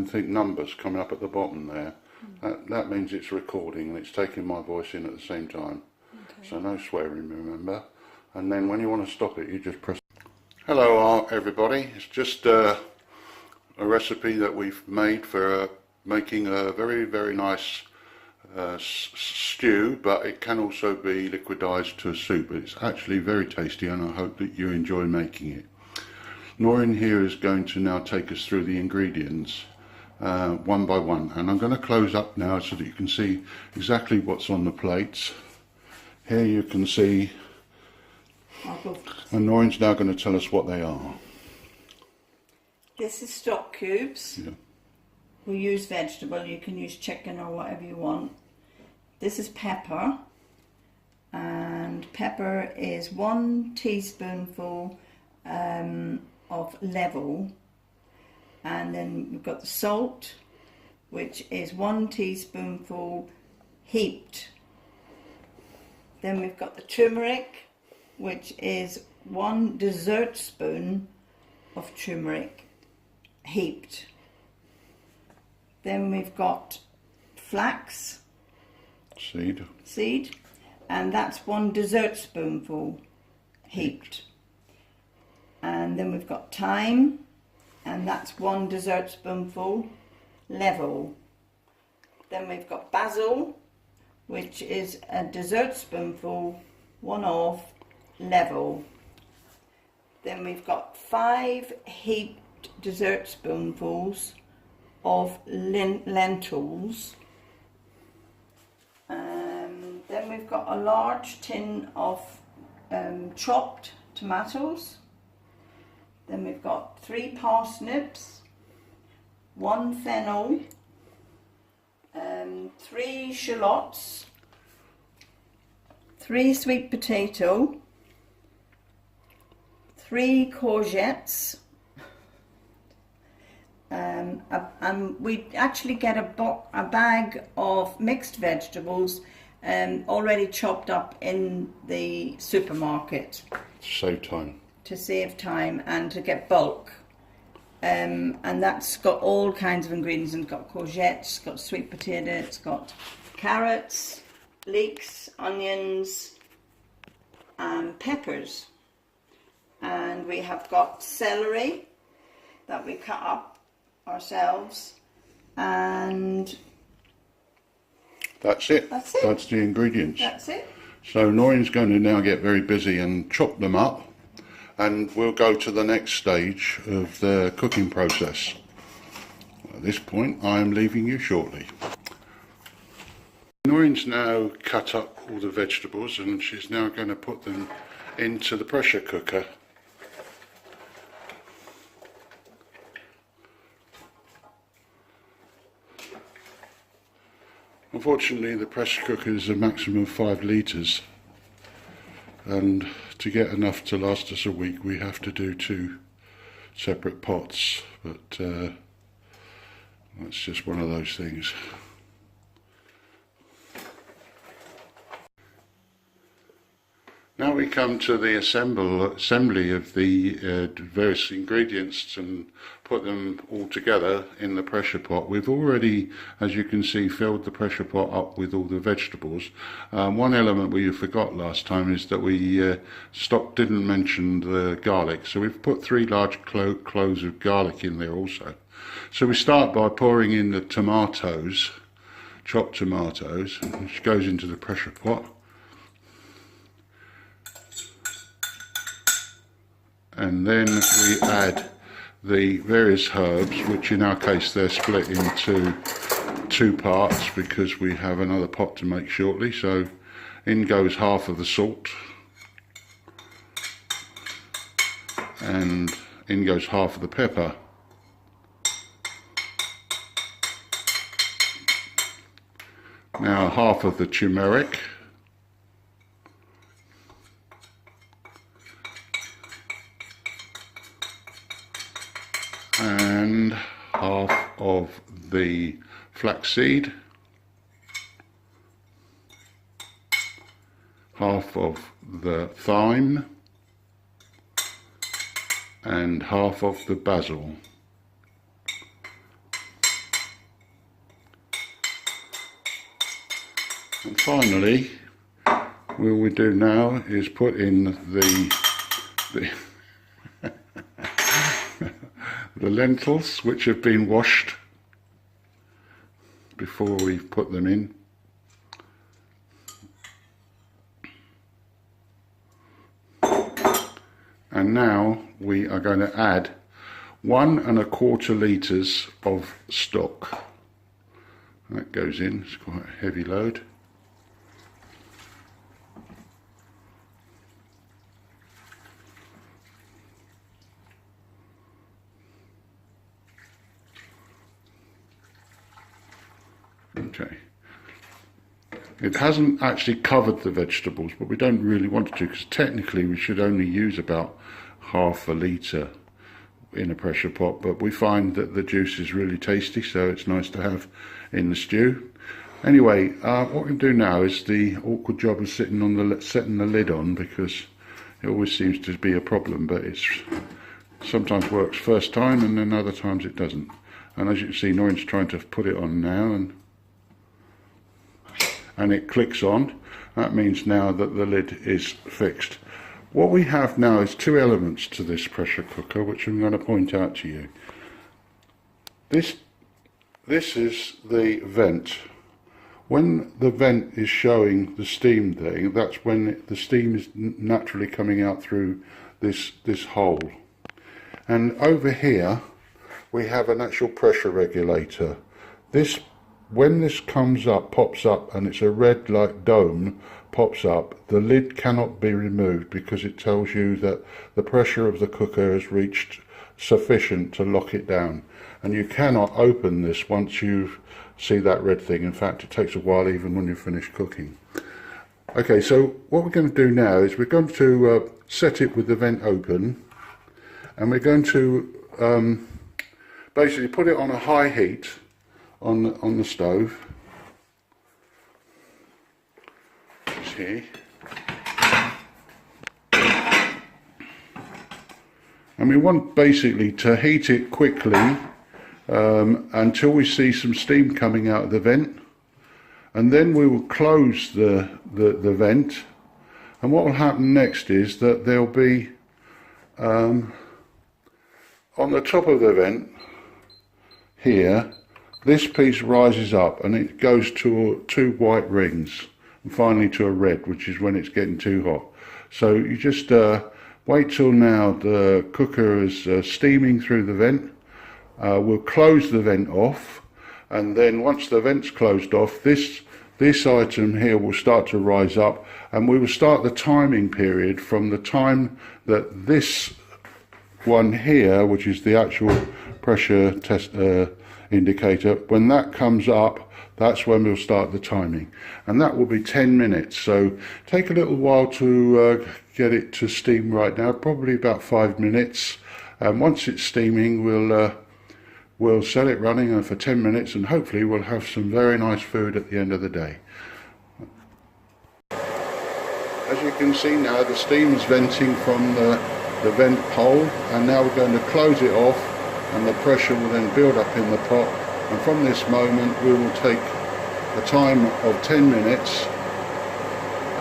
think numbers coming up at the bottom there. That means it's recording and it's taking my voice in at the same time. Okay. So no swearing, remember. And then when you want to stop it, you just press. Hello everybody, it's just a recipe that we've made for making a very nice stew, but it can also be liquidized to a soup. It's actually very tasty and I hope that you enjoy making it. Noreen here is going to now take us through the ingredients one by one, and I'm going to close up now so that you can see exactly what's on the plates. Here you can see, and Noreen's now going to tell us what they are. This is stock cubes. Yeah. We use vegetable, you can use chicken or whatever you want. This is pepper, and pepper is 1 teaspoonful of level, and then we've got the salt, which is 1 teaspoonful heaped. Then we've got the turmeric, which is 1 dessert spoon of turmeric heaped. Then we've got flax seed, and that's 1 dessert spoonful heaped. And then we've got thyme, and that's 1 dessert spoonful level. Then we've got basil, which is a dessert spoonful, 1 of level. Then we've got 5 heaped dessert spoonfuls of lentils. Then we've got a large tin of chopped tomatoes. Then we've got 3 parsnips, 1 fennel, 3 shallots, 3 sweet potato, 3 courgettes, and we actually get a bag of mixed vegetables already chopped up in the supermarket. To save time and to get bulk. And that's got all kinds of ingredients. It's got courgettes, it's got sweet potato, it's got carrots, leeks, onions, and peppers. And we have got celery that we cut up ourselves, and that's it. That's the ingredients. That's it. So Noreen's going to now get very busy and chop them up, and we'll go to the next stage of the cooking process. At this point, I am leaving you shortly. Noreen's now cut up all the vegetables and she's now going to put them into the pressure cooker. Unfortunately, the pressure cooker is a maximum of 5 litres, and to get enough to last us a week we have to do 2 separate pots, but that's just one of those things. Now we come to the assembly of the various ingredients and put them all together in the pressure pot. We've already, as you can see, filled the pressure pot up with all the vegetables. One element we forgot last time is that we didn't mention the garlic, so we've put 3 large cloves of garlic in there also. So we start by pouring in the tomatoes, chopped tomatoes, which goes into the pressure pot. And then we add the various herbs, which in our case they're split into 2 parts because we have another pot to make shortly. So in goes half of the salt, and in goes half of the pepper. Now half of the turmeric. And half of the flaxseed, half of the thyme, and half of the basil. And finally, what we do now is put in the the lentils, which have been washed before we put them in. And now we are going to add 1 1/4 litres of stock. That goes in, it's quite a heavy load. Okay. It hasn't actually covered the vegetables, but we don't really want to, because technically we should only use about 1/2 litre in a pressure pot, but we find that the juice is really tasty, so it's nice to have in the stew. Anyway, what we can do now is the awkward job of setting the lid on, because it always seems to be a problem, but it's sometimes works first time and then other times it doesn't. And as you can see, Noreen's trying to put it on now, and it clicks on. That means now that the lid is fixed. What we have now is 2 elements to this pressure cooker, which I'm going to point out to you. This is the vent. When the vent is showing the steam thing, that's when the steam is naturally coming out through this hole. And over here we have an actual pressure regulator. When this comes up, pops up, and it's a red like dome pops up, the lid cannot be removed, because it tells you that the pressure of the cooker has reached sufficient to lock it down. And you cannot open this once you see that red thing. In fact, it takes a while even when you finish cooking. Okay, so what we're going to do now is we're going to set it with the vent open, and we're going to basically put it on a high heat on the stove. It's here. And we want basically to heat it quickly until we see some steam coming out of the vent, and then we will close the vent. And what will happen next is that there'll be on the top of the vent here, this piece rises up and it goes to 2 white rings, and finally to a red, which is when it's getting too hot. So you just wait till now the cooker is steaming through the vent. We'll close the vent off, and then once the vent's closed off, this item here will start to rise up, and we will start the timing period from the time that this one here, which is the actual pressure test indicator, when that comes up, that's when we'll start the timing, and that will be 10 minutes. So take a little while to get it to steam right now, probably about 5 minutes. And once it's steaming, we'll set it running for 10 minutes, and hopefully we'll have some very nice food at the end of the day. As you can see now, the steam is venting from the vent hole, and now we're going to close it off, and the pressure will then build up in the pot, and from this moment we will take a time of 10 minutes,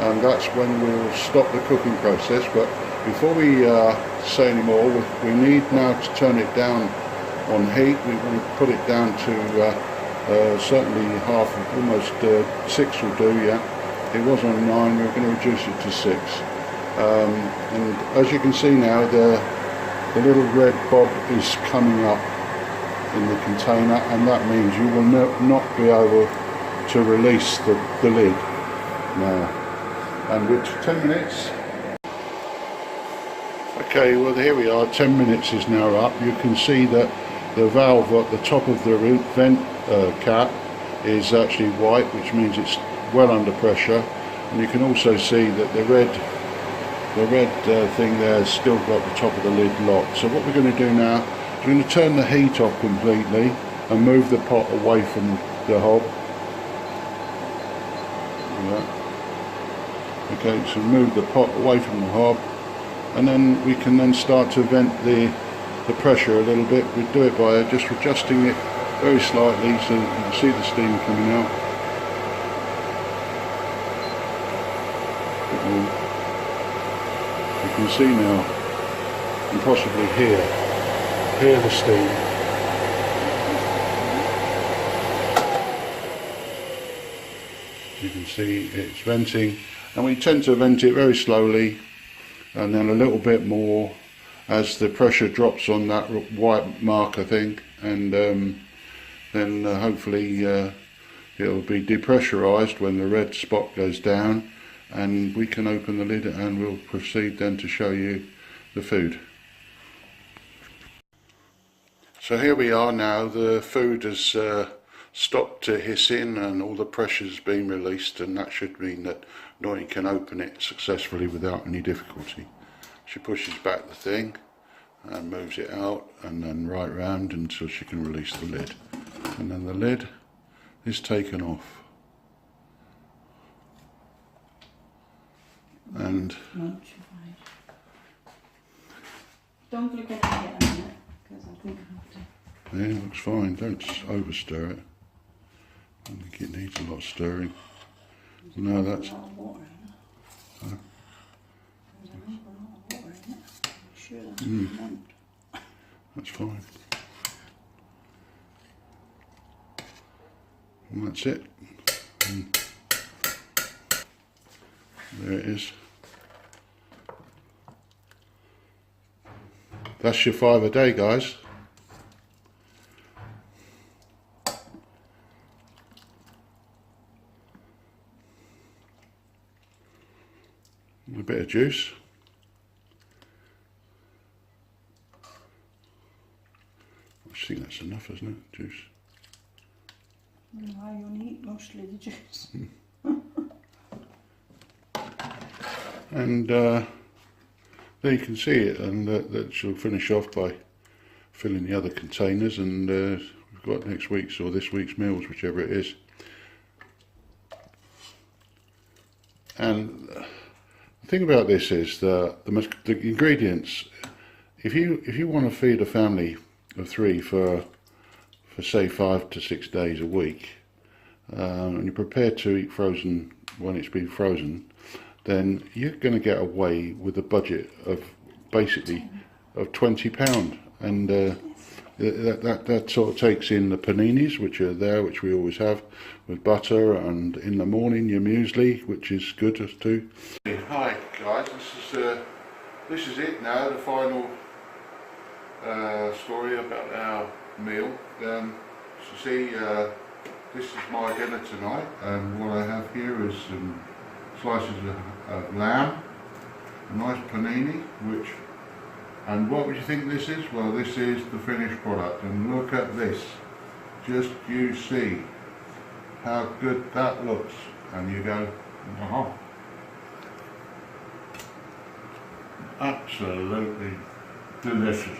and that's when we'll stop the cooking process. But before we say any more, we need now to turn it down on heat. We want to put it down to certainly almost 6 will do, yeah. It was on 9, we're going to reduce it to 6. And as you can see now, the little red bob is coming up in the container, and that means you will not be able to release the lid now. And with 10 minutes. Okay, well here we are, 10 minutes is now up. You can see that the valve at the top of the vent cap is actually white, which means it's well under pressure. And you can also see that the red thing there has still got the top of the lid locked. So what we're going to do now is we're going to turn the heat off completely and move the pot away from the hob. Yeah. Okay, so move the pot away from the hob, and then we can then start to vent the pressure a little bit. We do it by just adjusting it very slightly so you can see the steam coming out. And you can see now, and possibly hear the steam. You can see it's venting, and we tend to vent it very slowly and then a little bit more as the pressure drops on that white marker thing, and then hopefully it'll be depressurized when the red spot goes down, and we can open the lid and we'll proceed then to show you the food. So here we are now. The food has stopped hissing and all the pressure's been released, and that should mean that Nori can open it successfully without any difficulty. She pushes back the thing and moves it out, and then right round until she can release the lid, and then the lid is taken off, and don't look at it yet, because I think I have to. yeah, it looks fine. Don't over stir it. I think it needs a lot of stirring. No, that's. A lot of water in it. Huh? There's a lot of water in it. I'm sure that's what you want. That's fine. And that's it. And there it is. That's your 5 a day, guys. A bit of juice. I think that's enough, isn't it? Juice. I only eat mostly the juice. And there you can see it, and that she'll finish off by filling the other containers, and we've got next week's or this week's meals, whichever it is. And the thing about this is the ingredients. If you want to feed a family of 3 for say 5 to 6 days a week, and you're prepared to eat frozen when it's been frozen, then you're going to get away with a budget of basically of £20, and that sort of takes in the paninis, which are there, which we always have with butter, and in the morning your muesli, which is good too. Hi guys, this is it now, the final story about our meal. So see, this is my dinner tonight, and what I have here is some slices of lamb, a nice panini, and what would you think this is? Well, this is the finished product, and look at this. Just you see how good that looks, and you go, oh, absolutely delicious.